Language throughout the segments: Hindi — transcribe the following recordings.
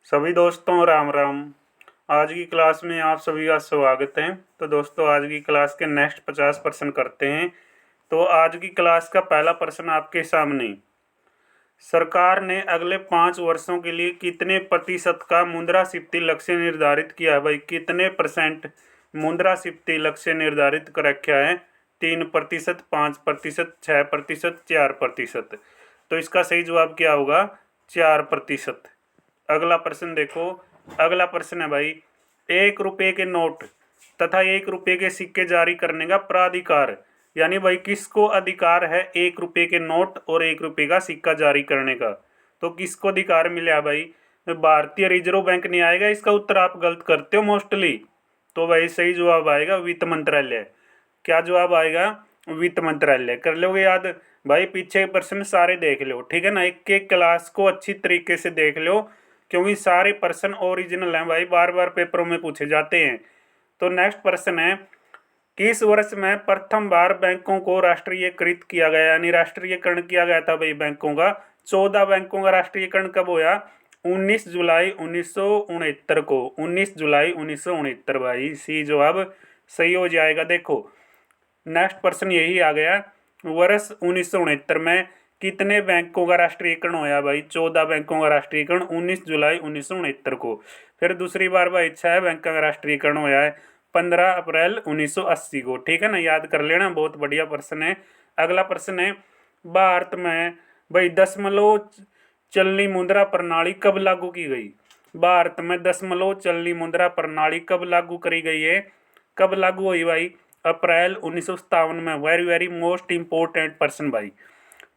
सभी दोस्तों राम राम। आज की क्लास में आप सभी का स्वागत है। तो दोस्तों आज की क्लास के नेक्स्ट 50 प्रश्न करते हैं। तो आज की क्लास का पहला प्रश्न आपके सामने, सरकार ने अगले 5 वर्षों के लिए कितने प्रतिशत का मुद्रास्फीति लक्ष्य निर्धारित किया है? भाई कितने परसेंट मुद्रास्फीति लक्ष्य निर्धारित कर रखा है? 3%, 5%, 6%, 4%। तो इसका सही जवाब क्या होगा? 4%। अगला प्रश्न देखो। अगला प्रश्न है भाई, 1 रुपये के नोट तथा 1 रुपये के सिक्के जारी करने का प्राधिकार, यानी भाई किसको अधिकार है 1 रुपये के नोट और 1 रुपये का सिक्का जारी करने का? तो किसको अधिकार मिला भाई? भारतीय रिजर्व बैंक नहीं आएगा। इसका उत्तर आप गलत करते हो मोस्टली। तो भाई सही जवाब आएगा वित्त मंत्रालय। क्या जवाब आएगा? वित्त मंत्रालय। कर लोगे याद? भाई पीछे प्रश्न सारे देख लो, ठीक है ना। एक एक क्लास को अच्छी तरीके से देख लो, क्योंकि सारे प्रश्न ओरिजिनल हैं भाई, बार बार पेपरों में पूछे जाते हैं। तो नेक्स्ट प्रश्न है, किस वर्ष में प्रथम बार बैंकों को राष्ट्रीयकृत किया गया, यानी राष्ट्रीयकरण किया गया था भाई बैंकों का? 14 बैंकों का राष्ट्रीयकरण कब हुआ? 19 जुलाई 1969 को। 19 जुलाई 1969 भाई, सी जवाब सही हो जाएगा। देखो नेक्स्ट प्रश्न यही आ गया, वर्ष 1969 में कितने बैंकों का राष्ट्रीयकरण होया भाई? 14 बैंकों का राष्ट्रीयकरण 19 जुलाई 1969 को। फिर दूसरी बार भाई 6 बैंकों का राष्ट्रीयकरण होया है 15 अप्रैल 1980 को। ठीक है ना, याद कर लेना, बहुत बढ़िया प्रश्न है। अगला प्रश्न है, भारत में भाई दशमलव चलनी मुद्रा प्रणाली कब लागू की गई? भारत में दशमलव चलनी मुद्रा प्रणाली कब लागू करी गई है? कब लागू हुई भाई? अप्रैल 1957 में। वेरी वेरी मोस्ट इंपोर्टेंट प्रश्न भाई,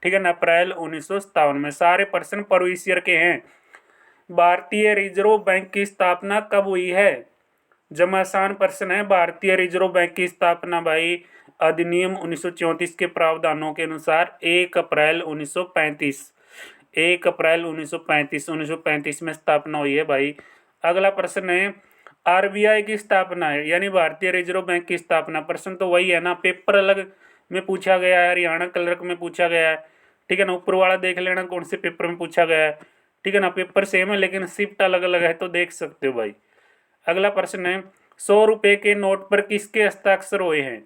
ठीक है ना। अप्रैल 1957 में। सारे प्रश्न प्रीवियस ईयर के हैं। भारतीय रिजर्व बैंक की स्थापना कब हुई है? जमा आसान प्रश्न है। भारतीय रिजर्व बैंक की स्थापना भाई अधिनियम 1934 के प्रावधानों के अनुसार 1 अप्रैल 1935। 1 अप्रैल 1935 में स्थापना हुई है भाई। अगला प्रश्न है, आरबीआई की स्थापना है, यानी भारतीय रिजर्व बैंक की स्थापना। प्रश्न तो वही है ना, पेपर अलग में पूछा गया है, हरियाणा क्लर्क में पूछा गया है, ठीक है ना। ऊपर वाला देख लेना कौन से पेपर में पूछा गया है, ठीक है ना। पेपर सेम है लेकिन शिफ्ट अलग अलग है, तो देख सकते हो भाई। अगला प्रश्न है, 100 रुपये के नोट पर किसके हस्ताक्षर हुए हैं?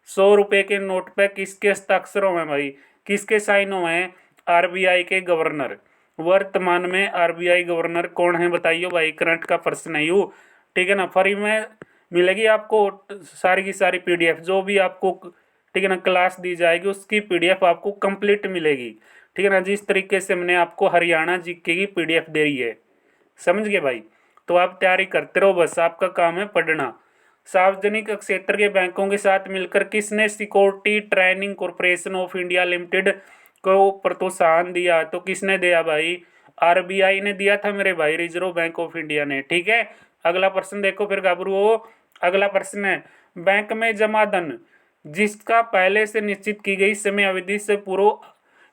100 रुपये के नोट पर किसके हस्ताक्षर हुए हैं भाई? किसके साइन हुए हैं? आरबीआई के गवर्नर। वर्तमान में आरबीआई गवर्नर कौन है बताइए भाई? करंट का प्रश्न है यू, ठीक है ना। फ्री में मिलेगी आपको सारी की सारी पीडीएफ, जो भी आपको ठीक है ना क्लास दी जाएगी उसकी पीडीएफ आपको कंप्लीट मिलेगी, ठीक है ना। जिस तरीके से हमने आपको हरियाणा जीके की पीडीएफ दे रही है, समझ गए भाई। तो आप तैयारी करते रहो, बस आपका काम है पढ़ना। सार्वजनिक क्षेत्र के बैंकों के साथ मिलकर किसने security training corporation of India limited को प्रोत्साहन दिया? तो किसने दिया भाई? आरबीआई ने दिया था मेरे भाई, रिजर्व बैंक ऑफ इंडिया ने, ठीक है। अगला प्रश्न देखो फिर घबरू हो। अगला प्रश्न है, बैंक में जमा धन जिसका पहले से निश्चित की गई समय अवधि से पूर्व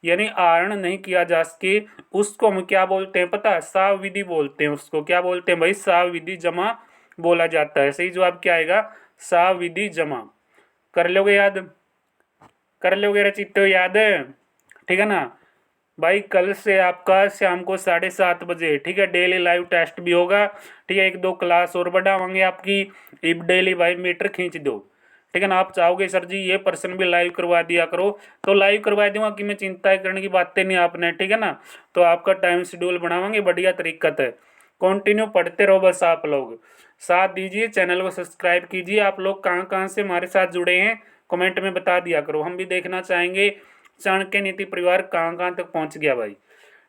यानी आहरण नहीं किया जा सके, उसको हम क्या बोलते हैं पता है? सावधि बोलते हैं। उसको क्या बोलते हैं भाई? सावधि जमा बोला जाता है। सही जवाब क्या आएगा? सावधि जमा। कर लोगे याद? कर लोगे रचितो याद? ठीक है ना भाई। कल से आपका शाम को 7:30 बजे, ठीक है, डेली लाइव टेस्ट भी होगा, ठीक है। 1-2 क्लास और बढ़ावांगे आपकी। इब डेली भाई मीटर खींच दो, ठीक है ना। आप चाहोगे सर जी ये पर्सन भी लाइव करवा दिया करो, तो लाइव करवा दूंगा कि मैं चिंता करने की बातें नहीं आपने, ठीक है ना। तो आपका टाइम शेड्यूल बनावांगे बढ़िया तरीका है। कंटिन्यू पढ़ते रहो बस, आप लोग साथ दीजिए, चैनल को सब्सक्राइब कीजिए। आप लोग कहाँ कहाँ से हमारे साथ जुड़े हैं कमेंट में बता दिया करो, हम भी देखना चाहेंगे चाणक्य नीति परिवार कहाँ कहाँ तक पहुँच गया भाई,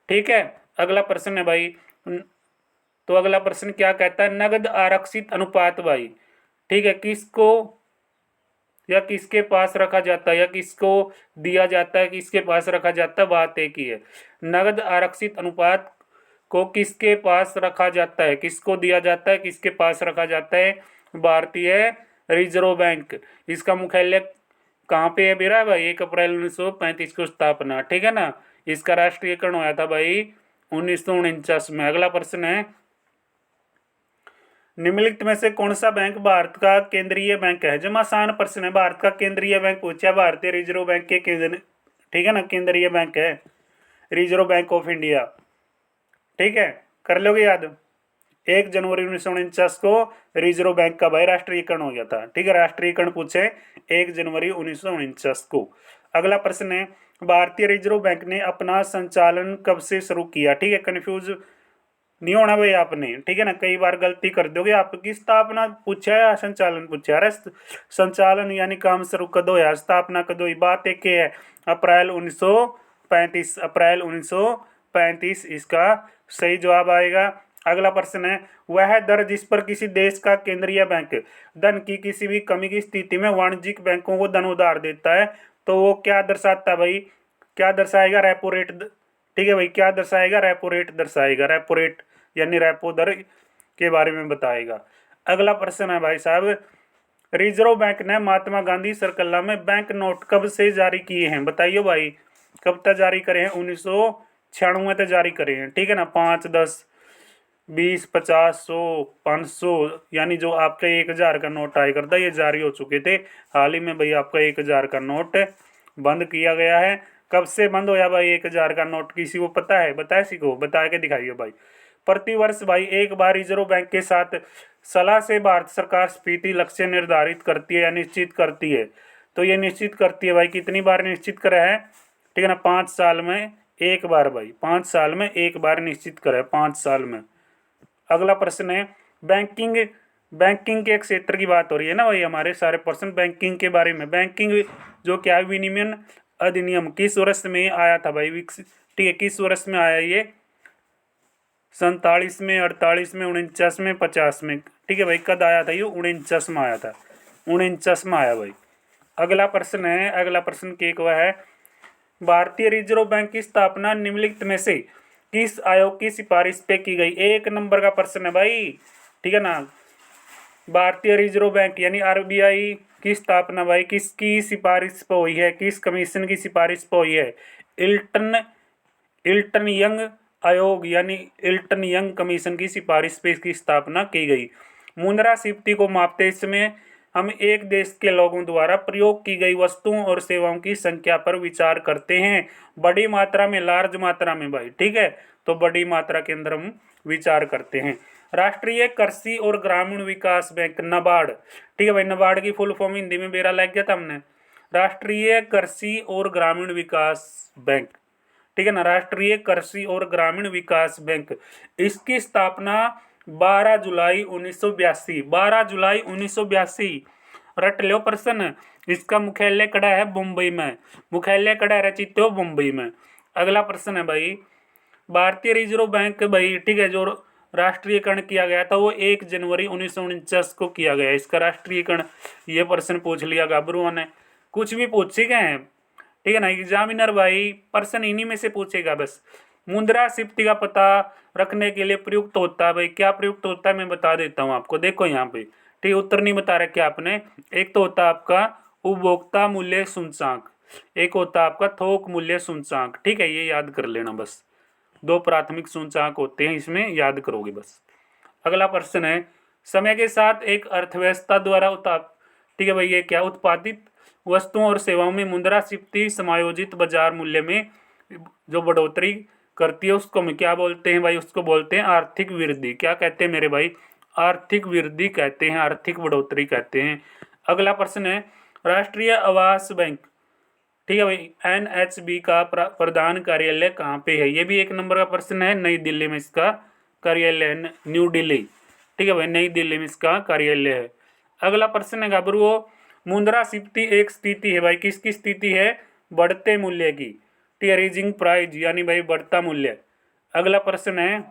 ठीक है। अगला प्रश्न है भाई, तो अगला प्रश्न क्या कहता है? नगद आरक्षित अनुपात भाई, ठीक है, किसको या किसके पास रखा जाता है या किसको दिया जाता है, किसके पास रखा जाता है, बात एक ही है। नगद आरक्षित अनुपात को किसके पास रखा जाता है, किसको दिया जाता है, किसके पास रखा जाता है? भारतीय रिजर्व बैंक। इसका मुख्यालय कहाँ पे है मेरा भाई? 1 अप्रैल 1935 को स्थापना, ठीक है ना। इसका राष्ट्रीयकरण हुआ था भाई 1949 में। अगला प्रश्न है, निम्नलिखित में से कौन सा बैंक भारत का केंद्रीय बैंक है? जमा आसान प्रश्न है। भारत का केंद्रीय बैंक पूछा, भारतीय रिजर्व बैंक के केंद्र, ठीक है ना, केंद्रीय बैंक है रिजर्व बैंक ऑफ इंडिया, ठीक है। कर लोगे याद? 1 जनवरी 1949 को रिजर्व बैंक का भाई राष्ट्रीयकरण हो गया था। ठीक है, राष्ट्रीयकरण पूछे 1 जनवरी 1949 को। अगला प्रश्न है, भारतीय रिजर्व बैंक ने अपना संचालन कब से शुरू किया। ठीक है, कंफ्यूज नहीं होना भाई आपने। ठीक है ना, कई बार गलती कर दोगे। आपकी स्थापना पूछा है या संचालन पूछा है। अरे संचालन यानी काम शुरू कदो या स्थापना कदो, बात एक ही है। अप्रैल 1935, अप्रैल 1935 इसका सही जवाब आएगा। अगला प्रश्न है, वह दर जिस पर किसी देश का केंद्रीय बैंक धन की किसी भी कमी की स्थिति में वाणिज्यिक बैंकों को धन उधार देता है, तो वो क्या दर्शाता है भाई, क्या दर्शाएगा, रेपो रेट। ठीक है भाई, क्या दर्शाएगा, रेपो रेट दर्शाएगा। रेपो रेट यानी रेपो दर के बारे में बताएगा। अगला प्रश्न है भाई साहब, रिजर्व बैंक ने महात्मा गांधी सर्कल में बैंक नोट कब से जारी किए हैं, बताइए भाई, कब तक जारी करे हैं। 1996 तक जारी करे हैं। ठीक है ना, 5, 10, 20, 50, 100, 500 यानी जो आपका 1000 का नोट आया करता ये जारी हो चुके थे। हाल ही में भाई आपका 1000 का नोट बंद किया गया है। कब से बंद होया भाई 1000 का नोट, किसी को पता है, बताए किसी को, बता के दिखाइए भाई। प्रतिवर्ष भाई एक बार रिजर्व बैंक के साथ सलाह से भारत सरकार स्फीति लक्ष्य निर्धारित करती है या निश्चित करती है। तो ये निश्चित करती है भाई, कितनी बार निश्चित करा है। ठीक है ना, 5 साल में एक बार भाई, 5 साल में एक बार निश्चित करा है, 5 साल में। अगला प्रश्न है, बैंकिंग के क्षेत्र की बात हो रही है ना भाई, हमारे सारे प्रश्न बैंकिंग के बारे में। बैंकिंग जो क्या विनियमन अधिनियम किस वर्ष में आया था भाई, विकसित। ठीक है, किस वर्ष में आया ये, 47 में, 48 में, 49 में, 50 में। ठीक है भाई, कद आया था ये, 49 में आया था, 49 में आया भाई। अगला प्रश्न है, अगला प्रश्न के एक वह है, भारतीय रिजर्व बैंक की स्थापना निम्नलिखित में से किस आयोग की सिफारिश पे की गई। 1 नंबर का प्रश्न है भाई। ठीक है ना, भारतीय रिजर्व बैंक यानी आरबीआई की स्थापना भाई किसकी सिफारिश पर हुई है, किस कमीशन की सिफारिश पर हुई है। इल्टन यंग आयोग यानी इल्टन यंग कमीशन की सिफारिश पे इसकी स्थापना की गई। मुद्रास्फीति को मापते समय हम एक देश के लोगों द्वारा प्रयोग की गई वस्तुओं और सेवाओं की संख्या पर विचार करते हैं, बड़ी मात्रा में, लार्ज मात्रा में भाई। ठीक है, तो बड़ी मात्रा के अंदर हम विचार करते हैं। राष्ट्रीय कृषि और ग्रामीण विकास बैंक नाबार्ड। ठीक है भाई, नाबार्ड की फुल फॉर्म हिंदी में बेरा लग गया था हमने, राष्ट्रीय कृषि और ग्रामीण विकास बैंक। ठीक है ना, राष्ट्रीय कृषि और ग्रामीण विकास बैंक, इसकी स्थापना 12 जुलाई 1982, 12 जुलाई 1982 रट लो प्रश्न। इसका मुख्यालय कड़ा है मुंबई में, मुख्यालय कड़ा है रचित मुंबई में। अगला प्रश्न है भाई, भारतीय रिजर्व बैंक भाई, ठीक है, जो राष्ट्रीयकरण किया गया था वो 1 जनवरी 1949 को किया गया। इसका राष्ट्रीयकरण, ये प्रश्न पूछ लिया गाबरुओं ने, कुछ भी पूछे गए हैं। ठीक है ना, एग्जामिनर भाई प्रश्न इन्हीं में से पूछेगा बस। मुद्रास्फीति का पता रखने के लिए प्रयुक्त होता है भाई, क्या प्रयुक्त होता है मैं बता देता हूँ आपको, देखो यहाँ पे। ठीक, उत्तर नहीं बता रखे आपने। एक तो होता है आपका उपभोक्ता मूल्य सूचकांक, एक होता है आपका थोक मूल्य सूचकांक। ठीक है, ये याद कर लेना बस, 2 प्राथमिक सूचकांक होते हैं, इसमें याद करोगे बस। अगला प्रश्न है, समय के साथ एक अर्थव्यवस्था द्वारा ठीक है भाई, ये क्या उत्पादित वस्तुओं और सेवाओं में मुद्रास्फीति समायोजित बाजार मूल्य में जो बढ़ोतरी करती है उसको हम क्या बोलते हैं भाई, उसको बोलते हैं आर्थिक वृद्धि। क्या कहते हैं मेरे भाई, आर्थिक वृद्धि कहते हैं, आर्थिक बढ़ोतरी कहते हैं। अगला प्रश्न है, राष्ट्रीय आवास बैंक, ठीक है भाई, एनएचबी का प्रधान कार्यालय कहाँ पे है। ये भी 1 नंबर का प्रश्न है, नई दिल्ली में इसका कार्यालय, न्यू दिल्ली। ठीक है भाई, नई दिल्ली में इसका कार्यालय है। अगला प्रश्न है गाबरुओ, मुद्रास्फीति एक स्थिति है भाई, किसकी स्थिति है, बढ़ते मूल्य की। ठीक है, रीजिंग प्राइस यानी भाई बढ़ता मूल्य। अगला प्रश्न है,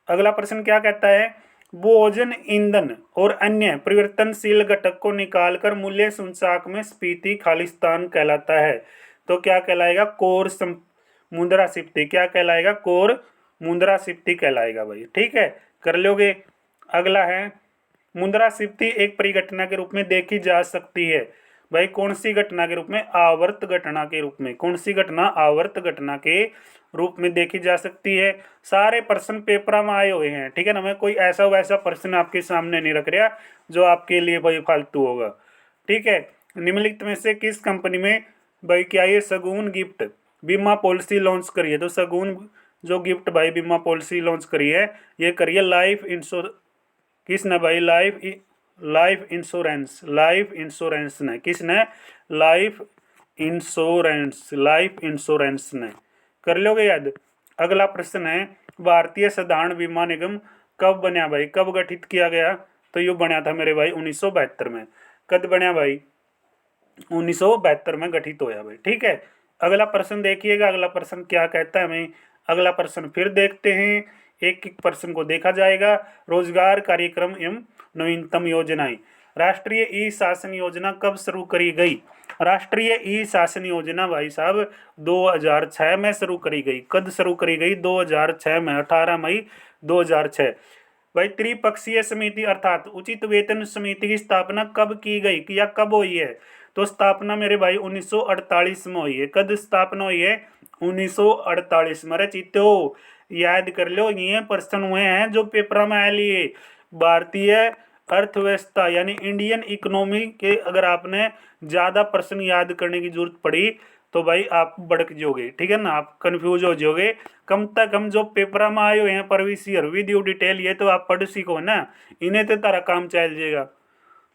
अगला प्रश्न क्या कहता है, भोजन, ईंधन और अन्य परिवर्तनशील घटक को निकालकर मूल्य सूचकांक में स्फीति खालिस्तान कहलाता है। तो क्या कहलाएगा, कोर मुद्रास्फीति। क्या कहलाएगा, कोर मुद्रास्फीति कहलाएगा भाई। ठीक है, कर लोगे। अगला है, मुद्रास्फीति एक परिघटना के रूप में देखी जा सकती है भाई, कौन सी घटना के रूप में, आवर्त घटना के रूप में। कौन सी घटना, आवर्त घटना के रूप में देखी जा सकती है। सारे प्रश्न पेपर में आए हुए हैं। ठीक है ना, मैं कोई ऐसा वैसा प्रश्न आपके सामने नहीं रख रहा जो आपके लिए भाई फालतू होगा। ठीक है, निम्नलिखित में से किस कंपनी में भाई क्या ये शगुन गिफ्ट बीमा पॉलिसी लॉन्च करी है। तो शगुन जो गिफ्ट भाई बीमा पॉलिसी लॉन्च करी है, ये करी है लाइफ इंश्योर किसने भाई, लाइफ इंश्योरेंस ने, किसने, लाइफ इंश्योरेंस ने। कर लोगे याद। अगला प्रश्न है, भारतीय साधारण बीमा निगम कब बना भाई, कब गठित किया गया, तो ये बना था मेरे भाई 1972 में। कब बना भाई, 1972 में गठित होया भाई, ठीक है। अगला प्रश्न देखिएगा, अगला प्रश्न क्या कहता है हमें, अगला प्रश्न फिर देखते हैं, एक एक प्रश्न को देखा जाएगा। रोजगार कार्यक्रम एवं नवीनतम योजनाएं। राष्ट्रीय ई शासन योजना कब शुरू करी गई, राष्ट्रीय ई शासन योजना भाई साहब 2006 में शुरू करी गई। कब शुरू करी गई, 2006 में, 18 मई 2006। भाई त्रिपक्षीय समिति अर्थात उचित वेतन समिति की स्थापना कब की गई या कब हुई है, तो स्थापना मेरे भाई 1948 में हुई है। कब स्थापना हुई है, 1948 में। चित्तो याद कर लो, ये प्रश्न हुए हैं जो पेपर में आए लिए। भारतीय अर्थव्यवस्था यानी इंडियन इकोनॉमी के अगर आपने ज्यादा प्रश्न याद करने की जरूरत पड़ी तो भाई आप भड़क जाओगे, ठीक है ना, आप कंफ्यूज हो जाओगे। कम से कम जो पेपर में आए हुए हैं परविश ईयर वीडियो डिटेल, ये तो आप पढ़ सीखो ना, इन्हें तो तारा काम चल जाएगा।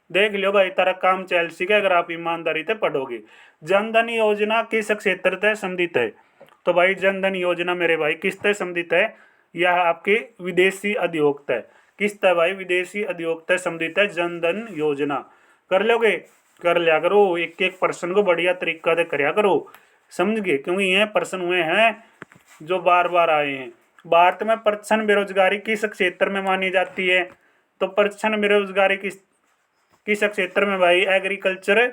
देख लो भाई, तारा काम चल सीखा अगर आप ईमानदारी से पढ़ोगे। जनधन योजना किस क्षेत्र से संबंधित है, तो भाई जनधन योजना मेरे भाई किस से संबंधित है, यह आपके विदेशी उद्योग है। किस तरह भाई, विदेशी उद्योग से संबंधित है जनधन योजना। कर लोगे, कर लिया करो, एक एक प्रश्न को बढ़िया तरीका से करया करो, समझ गए, क्योंकि ये प्रश्न हुए हैं जो बार बार आए हैं। भारत में प्रच्छन्न बेरोजगारी किस क्षेत्र में मानी जाती है, तो प्रच्छन्न बेरोजगारी किस क्षेत्र में भाई, एग्रीकल्चर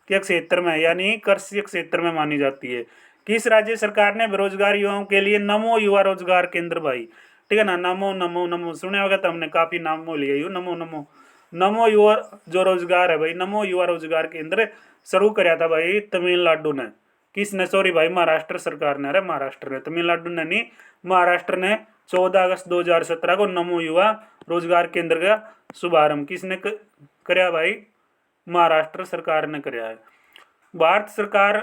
के क्षेत्र में यानी कृषि क्षेत्र में मानी जाती है। किस राज्य सरकार ने बेरोजगार युवाओं के लिए नमो युवा रोजगार केंद्र भाई, ठीक है ना, नमो नमो नमो सुने होगा तो हमने काफी नाम लिया यू, नमो नमो नमो युवा जो रोजगार है भाई, नमो युवा रोजगार केंद्र शुरू कराया था भाई तमिलनाडु ने। किसने, सॉरी भाई महाराष्ट्र सरकार ने, अरे महाराष्ट्र ने, तमिलनाडु ने नहीं, महाराष्ट्र ने 14 अगस्त 2017 को नमो युवा रोजगार केंद्र का शुभारंभ किसने कराया भाई, महाराष्ट्र सरकार ने कराया है। भारत सरकार,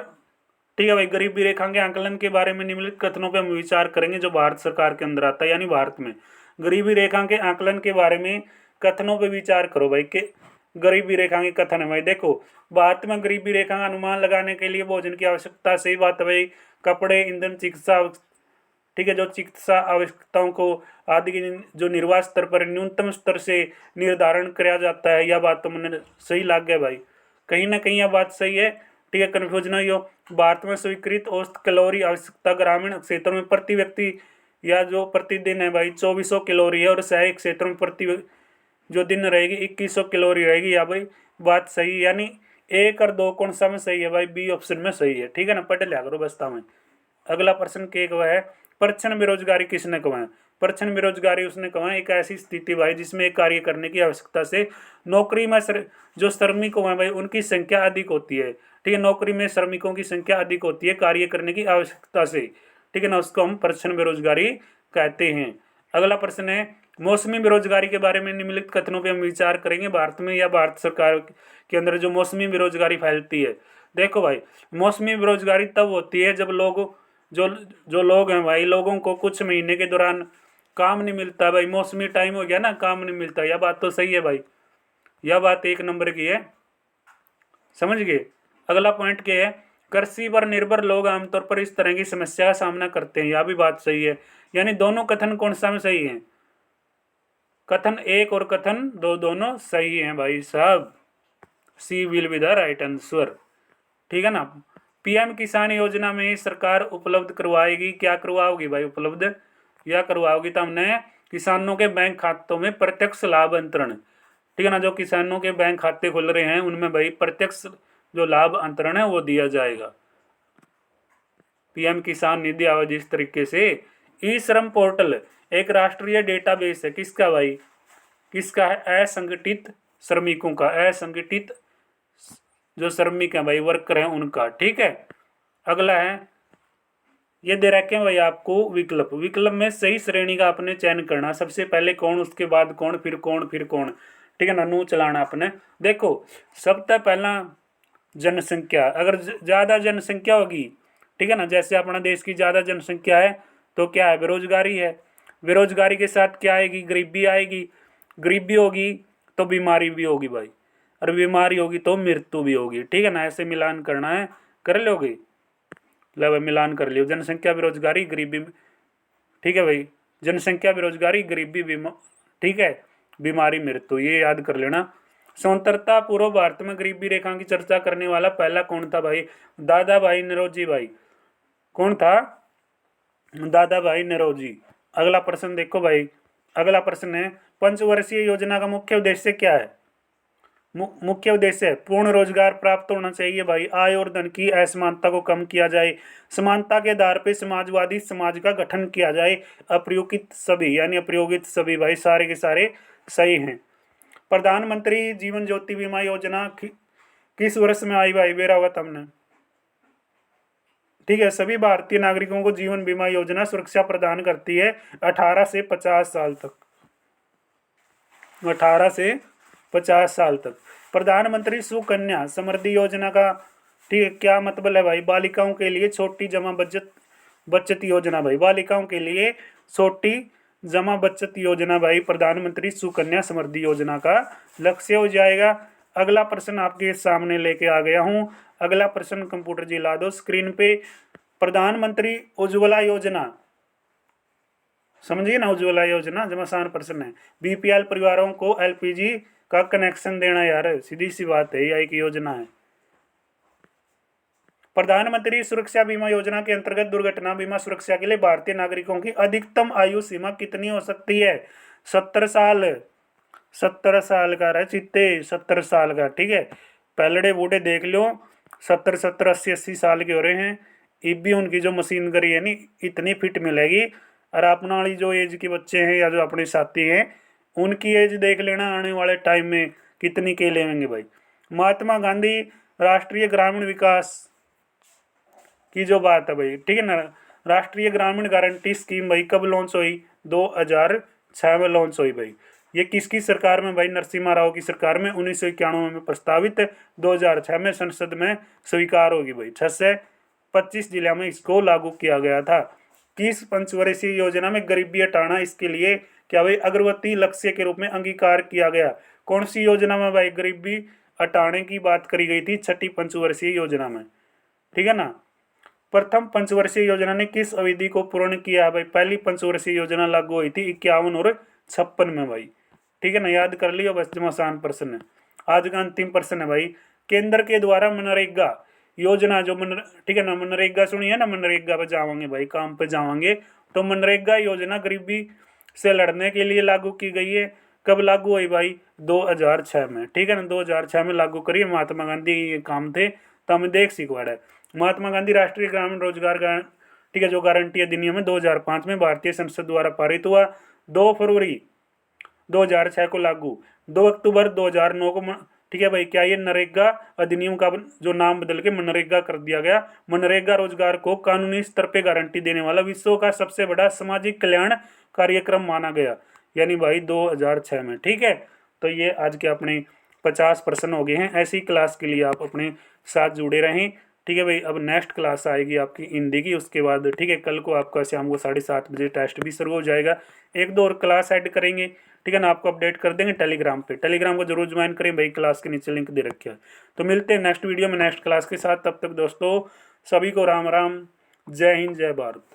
ठीक है भाई, गरीबी रेखा के आंकलन के बारे में निम्नलिखित कथनों पर हम विचार करेंगे जो भारत सरकार के अंदर आता है, यानी भारत में गरीबी रेखा के आंकलन के बारे में कथनों पे विचार करो भाई के गरीबी रेखा के कथन है भाई। देखो भारत में गरीबी रेखा का अनुमान लगाने के लिए भोजन की आवश्यकता, सही बात है भाई, कपड़े, ईंधन, चिकित्सा, ठीक है, जो चिकित्सा आवश्यकताओं को आदि की जो निर्वाह स्तर पर न्यूनतम स्तर से निर्धारण किया जाता है, यह बात तो मुझे सही लग गया भाई, कहीं ना कहीं यह बात सही है, ठीक है, कन्फ्यूज नहीं हो। भारत में स्वीकृत औसत कैलोरी आवश्यकता ग्रामीण क्षेत्रों में प्रति व्यक्ति या जो प्रतिदिन है भाई 2400 कैलोरी है, और शहरी क्षेत्रों में प्रति जो दिन रहेगी 2100 कैलोरी रहेगी। या भाई बात सही है, यानी 1 और 2 कौन सा में सही है भाई, बी ऑप्शन में सही है, ठीक है ना, पढ़ लिया करो बस्ता में। अगला प्रश्न के कहा है, प्रच्छन्न बेरोजगारी किसने कहा है, प्रच्छन्न बेरोजगारी उसने कहा है एक ऐसी स्थिति भाई जिसमें एक कार्य करने की आवश्यकता से नौकरी में जो श्रमिक हैं भाई उनकी संख्या अधिक होती है, ठीक है, नौकरी में श्रमिकों की संख्या अधिक होती है कार्य करने की आवश्यकता से, ठीक है ना, उसको हम प्रच्छन्न बेरोजगारी कहते हैं। अगला प्रश्न है, मौसमी बेरोजगारी के बारे में निम्नलिखित कथनों पे हम विचार करेंगे। भारत में या भारत सरकार के अंदर जो मौसमी बेरोजगारी फैलती है, देखो भाई मौसमी बेरोजगारी तब होती है जब जो लोग हैं भाई, लोगों को कुछ महीने के दौरान काम नहीं मिलता भाई, मौसमी टाइम हो गया ना, काम नहीं मिलता, यह बात तो सही है भाई, यह बात 1 नंबर की है, समझ गए। अगला पॉइंट क्या है, कृषि पर निर्भर लोग आमतौर पर इस तरह की समस्या का सामना करते हैं, यह भी बात सही है, यानी दोनों कथन कौन सा में सही है, कथन 1 और कथन 2 दोनों सही हैं भाई साहब, C will be the right answer, ठीक है ना। पीएम किसान योजना में सरकार उपलब्ध करवाएगी, क्या करवाओगी भाई, उपलब्ध या करवाओगी, तो हमने किसानों के बैंक खातों में प्रत्यक्ष लाभ अंतरण, ठीक है ना, जो किसानों के बैंक खाते खुल रहे हैं उनमें भाई प्रत्यक्ष जो लाभ अंतरण है वो दिया जाएगा, पीएम किसान निधि आवास। इस तरीके से ई श्रम पोर्टल एक राष्ट्रीय डेटाबेस है, किसका भाई, किसका है, असंगठित श्रमिकों का, असंगठित जो श्रमिक हैं भाई, वर्कर हैं उनका, ठीक है। अगला है, ये दे रखे हैं भाई आपको विकल्प, विकल्प में सही श्रेणी का आपने चयन करना, सबसे पहले कौन, उसके बाद कौन, फिर कौन, फिर कौन, ठीक है ना, नू चलाना आपने। देखो सबसे पहला जनसंख्या, अगर ज़्यादा जनसंख्या होगी, ठीक है ना, जैसे अपना देश की ज़्यादा जनसंख्या है तो क्या है, बेरोजगारी है। बेरोजगारी के साथ क्या आएगी, गरीबी आएगी। गरीबी होगी तो बीमारी भी होगी भाई, और बीमारी होगी तो मृत्यु भी होगी। ठीक है ना, ऐसे मिलान करना है, कर लोगे। लो भाई मिलान कर लियो, जनसंख्या बेरोजगारी गरीबी, ठीक है भाई, जनसंख्या बेरोजगारी गरीबी ठीक है, बीमारी मृत्यु, ये याद कर लेना। स्वतंत्रता पूर्व भारत में गरीबी रेखा की चर्चा करने वाला पहला कौन था भाई, दादा भाई नौरोजी भाई। कौन था, दादा भाई नौरोजी। अगला प्रश्न देखो भाई, अगला प्रश्न है, पंचवर्षीय योजना का मुख्य उद्देश्य क्या है। मुख्य उद्देश्य है पूर्ण रोजगार प्राप्त होना चाहिए भाई, आय और धन की असमानता को कम किया जाए, समानता के आधार पर समाजवादी समाज का गठन किया जाए, अप्रयोगित सभी, यानी अप्रयोगित सभी भाई, सारे के सारे सही हैं। प्रधानमंत्री जीवन ज्योति बीमा योजना किस वर्ष में आई भाई, बेरा हुआ तुमने। ठीक है, सभी भारतीय नागरिकों को जीवन बीमा योजना सुरक्षा प्रदान करती है 18 से 50 साल तक, 18 से 50 साल तक। प्रधानमंत्री सुकन्या समृद्धि योजना का, ठीक है, क्या मतलब है भाई, बालिकाओं के लिए छोटी जमा बचत बचत योजना भाई, बालिकाओं के लिए छोटी जमा बचत योजना भाई, प्रधानमंत्री सुकन्या समृद्धि योजना का लक्ष्य हो जाएगा। अगला प्रश्न आपके सामने लेके आ गया हूं, अगला प्रश्न कंप्यूटर जी ला दो स्क्रीन पे। प्रधानमंत्री उज्ज्वला योजना, समझिए ना, उज्ज्वला योजना जब आसान प्रश्न है। बीपीएल परिवारों को एलपीजी का कनेक्शन देना, यार सीधी सी बात है, यही की योजना है। प्रधानमंत्री सुरक्षा बीमा योजना के अंतर्गत दुर्घटना बीमा सुरक्षा के लिए भारतीय नागरिकों की अधिकतम आयु सीमा कितनी हो सकती है, 70 साल। 70 साल का रहे चित्ते, 70 साल का, ठीक है। पहलड़े बूढ़े देख लो 70 70 80 80 साल के हो रहे हैं, इब भी उनकी जो मशीन करी है नी इतनी फिट मिलेगी। और अपना वाली जो एज के बच्चे हैं या जो अपने साथी हैं उनकी एज देख लेना आने वाले टाइम में कितनी के लेंगे भाई। महात्मा गांधी राष्ट्रीय ग्रामीण विकास की जो बात है भाई, ठीक है ना, राष्ट्रीय ग्रामीण गारंटी स्कीम भाई कब लॉन्च हुई, 2006 में लॉन्च हुई भाई। ये किसकी सरकार में भाई, नरसिम्हा राव की सरकार में, 1991 में प्रस्तावित, 2006 में संसद में स्वीकार होगी भाई। 6 से 25 जिला में इसको लागू किया गया था। किस पंचवर्षीय योजना में गरीबी हटाना, इसके लिए क्या भाई अग्रवर्ती लक्ष्य के रूप में अंगीकार किया गया। कौन सी योजना में भाई गरीबी हटाने की बात करी गई थी, छठी पंचवर्षीय योजना में, ठीक है ना। प्रथम पंचवर्षीय योजना ने किस अवधि को पूर्ण किया भाई, पहली पंचवर्षीय योजना लागू हुई थी 51 और 56 में भाई, ठीक है ना, याद कर लियो बस, जो आसान प्रश्न है। आज का अंतिम प्रश्न है भाई, केंद्र के द्वारा मनरेगा योजना जो ठीक है ना, मनरेगा सुनिए ना, मनरेगा पे जावांगे भाई, काम पे जावांगे, तो मनरेगा योजना गरीबी से लड़ने के लिए लागू की गई है। कब लागू हुई भाई, 2006 में, ठीक है ना, 2006 में लागू करी। महात्मा गांधी ये काम थे तो हमें देख सीखवाड़ा है। महात्मा गांधी राष्ट्रीय ग्रामीण रोजगार ठीक है जो गारंटी अधिनियम में 2005 में भारतीय संसद द्वारा पारित हुआ। 2 फरवरी 2006 को लागू, 2 अक्टूबर 2009 को, ठीक है भाई। क्या ये नरेगा अधिनियम का जो नाम बदल के मनरेगा कर दिया गया। मनरेगा रोजगार को कानूनी स्तर पे गारंटी देने वाला विश्व का सबसे बड़ा सामाजिक कल्याण कार्यक्रम माना गया, यानी भाई 2006 में, ठीक है। तो ये आज के अपने 50 प्रश्न हो गए हैं। ऐसी क्लास के लिए आप अपने साथ जुड़े रहें, ठीक है भाई। अब नेक्स्ट क्लास आएगी आपकी हिंदी की, उसके बाद ठीक है कल को आपका शाम को 7:30 बजे टेस्ट भी शुरू हो जाएगा। 1-2 और क्लास ऐड करेंगे, ठीक है ना, आपको अपडेट कर देंगे टेलीग्राम पे। टेलीग्राम को जरूर ज्वाइन करें भाई, क्लास के नीचे लिंक दे रखा है। तो मिलते हैं नेक्स्ट वीडियो में नेक्स्ट क्लास के साथ, तब तक दोस्तों सभी को राम राम, जय हिंद जय भारत।